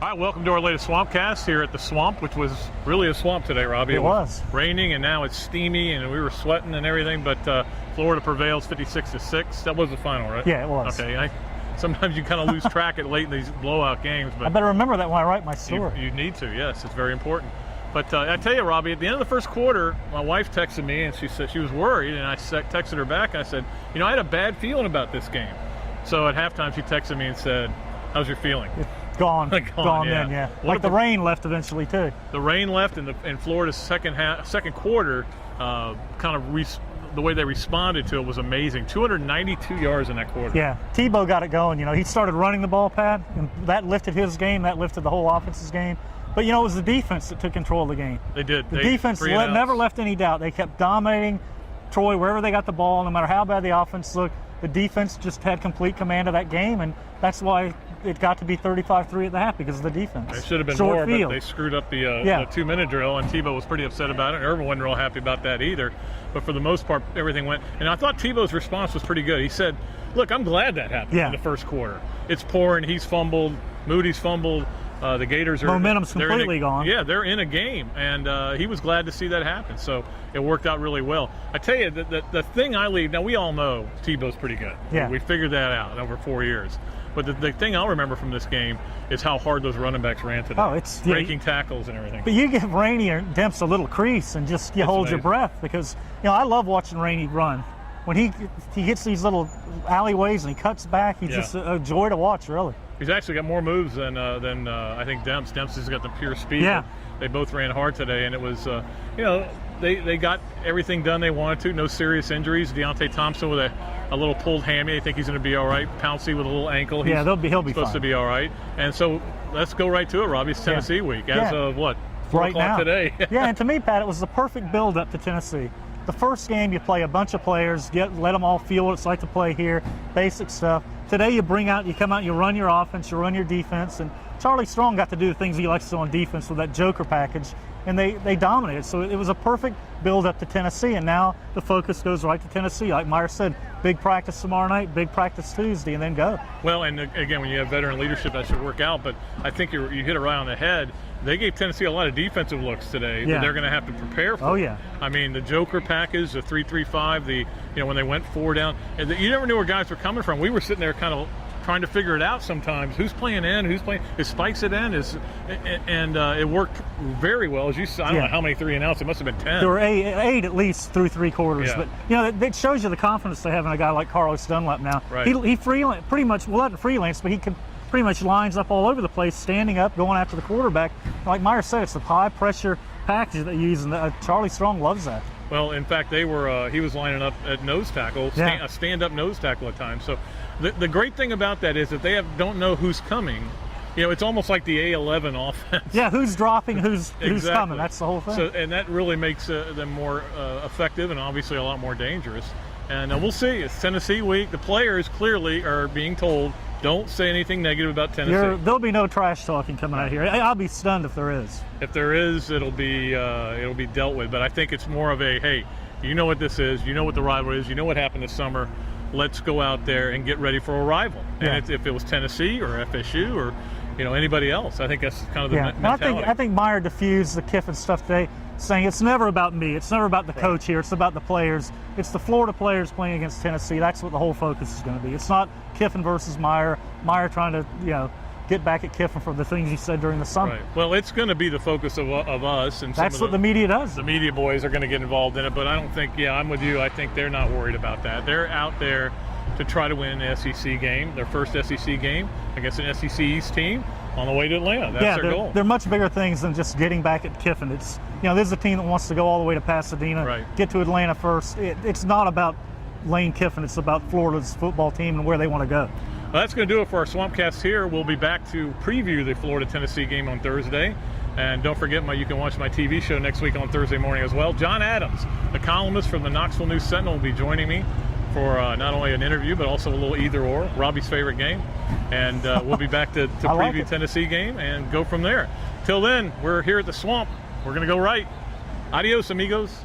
All right, welcome to our latest Swampcast here at the Swamp, which was really a swamp today, Robbie. It was raining, and now it's steamy, and we were sweating and everything, but Florida prevails 56-6. That was the final, right? Yeah, it was. Okay. Sometimes you kind of lose track at late in these blowout games. But I better remember that when I write my story. You need to, yes. It's very important. But I tell you, Robbie, at the end of the first quarter, my wife texted me, and she said she was worried, and I texted her back, and I said, I had a bad feeling about this game. So at halftime, she texted me and said, how's your feeling? Gone yeah. then, yeah. Like the rain left eventually too. The rain left, and Florida's second quarter, the way they responded to it was amazing. 292 yards in that quarter. Yeah, Tebow got it going. He started running the ball, Pat, and that lifted his game. That lifted the whole offense's game. But it was the defense that took control of the game. They did. The defense never left any doubt. They kept dominating Troy wherever they got the ball, no matter how bad the offense looked. The defense just had complete command of that game, and that's why it got to be 35-3 at the half, because of the defense. It should have been more, but they screwed up the 2-minute drill, and Tebow was pretty upset about it, and Irvin wasn't real happy about that either. But for the most part, everything went. And I thought Tebow's response was pretty good. He said, look, I'm glad that happened in the first quarter. It's pouring. He's fumbled. Moody's fumbled. The Gators are momentum's completely gone. Yeah, they're in a game, and he was glad to see that happen. So it worked out really well. I tell you, the thing I leave, now we all know Tebow's pretty good. Yeah. We figured that out over 4 years. But the thing I'll remember from this game is how hard those running backs ran today. Oh, it's breaking tackles and everything. But you give Rainey or Demps a little crease and just hold your breath, because I love watching Rainey run. When he hits these little alleyways and he cuts back, he's just a joy to watch, really. He's actually got more moves than I think Demps. Demps has got the pure speed. Yeah. They both ran hard today, and it was they got everything done they wanted to. No serious injuries. Deontay Thompson with a little pulled hammy. I think he's going to be all right. Pouncey with a little ankle. He'll be supposed fine. To be all right. And so let's go right to it, Robbie. It's Tennessee week as of what? 4 right o'clock now. Today. Yeah, and to me, Pat, it was the perfect build-up to Tennessee. The first game, you play a bunch of players, let them all feel what it's like to play here, basic stuff. Today, you come out, you run your offense, you run your defense, and Charlie Strong got to do the things he likes to do on defense with that Joker package, and they dominated. So it was a perfect build-up to Tennessee, and now the focus goes right to Tennessee. Like Meyer said, big practice tomorrow night, big practice Tuesday, and then go. Well, and again, when you have veteran leadership, that should work out, but I think you hit it right on the head. They gave Tennessee a lot of defensive looks today that they're going to have to prepare for. Oh, yeah. I mean, the Joker package, the 3-3-5, when they went 4 down, and you never knew where guys were coming from. We were sitting there kind of trying to figure it out sometimes. Who's playing in? Who's playing? Is Spikes at end? And it worked very well. As you said, I don't know how many 3 and outs. It must have been 10. There were eight at least through 3 quarters. Yeah. But that shows you the confidence they have in a guy like Carlos Dunlap now. Right. He pretty much not freelance, but he can pretty much lines up all over the place, standing up, going after the quarterback. Like Meyer said, it's the high pressure package that you use, and Charlie Strong loves that. Well, in fact, he was lining up at nose tackle, a stand-up nose tackle at times. So the great thing about that is that they don't know who's coming. It's almost like the A11 offense. Yeah, who's dropping, who's coming. That's the whole thing. So, and that really makes them more effective and obviously a lot more dangerous. And we'll see. It's Tennessee week. The players clearly are being told, don't say anything negative about Tennessee. There'll be no trash talking coming out here. I'll be stunned if there is. If there is, it'll be dealt with. But I think it's more of a, hey, you know what this is. You know what the rivalry is. You know what happened this summer. Let's go out there and get ready for a rival. Yeah. And if it was Tennessee or FSU or anybody else, I think that's kind of the mentality. I think Meyer diffused the Kiffin stuff today, saying it's never about me. It's never about the coach here. It's about the players. It's the Florida players playing against Tennessee. That's what the whole focus is going to be. It's not Kiffin versus Meyer. Meyer trying to, get back at Kiffin for the things he said during the summer. Right. Well, it's going to be the focus of us. And that's what the media does. The media boys are going to get involved in it, but I don't think, I'm with you. I think they're not worried about that. They're out there to try to win an SEC game, their first SEC game against an SEC East team on the way to Atlanta. That's their goal. They're much bigger things than just getting back at Kiffin. It's this is a team that wants to go all the way to Pasadena, get to Atlanta first. It's not about Lane Kiffin. It's about Florida's football team and where they want to go. Well, that's going to do it for our Swampcast here. We'll be back to preview the Florida-Tennessee game on Thursday. And don't forget, you can watch my TV show next week on Thursday morning as well. John Adams, the columnist from the Knoxville News Sentinel, will be joining me for not only an interview, but also a little either-or, Robbie's favorite game. And we'll be back to preview Tennessee game and go from there. Till then, we're here at the Swamp. We're going to go right. Adios, amigos.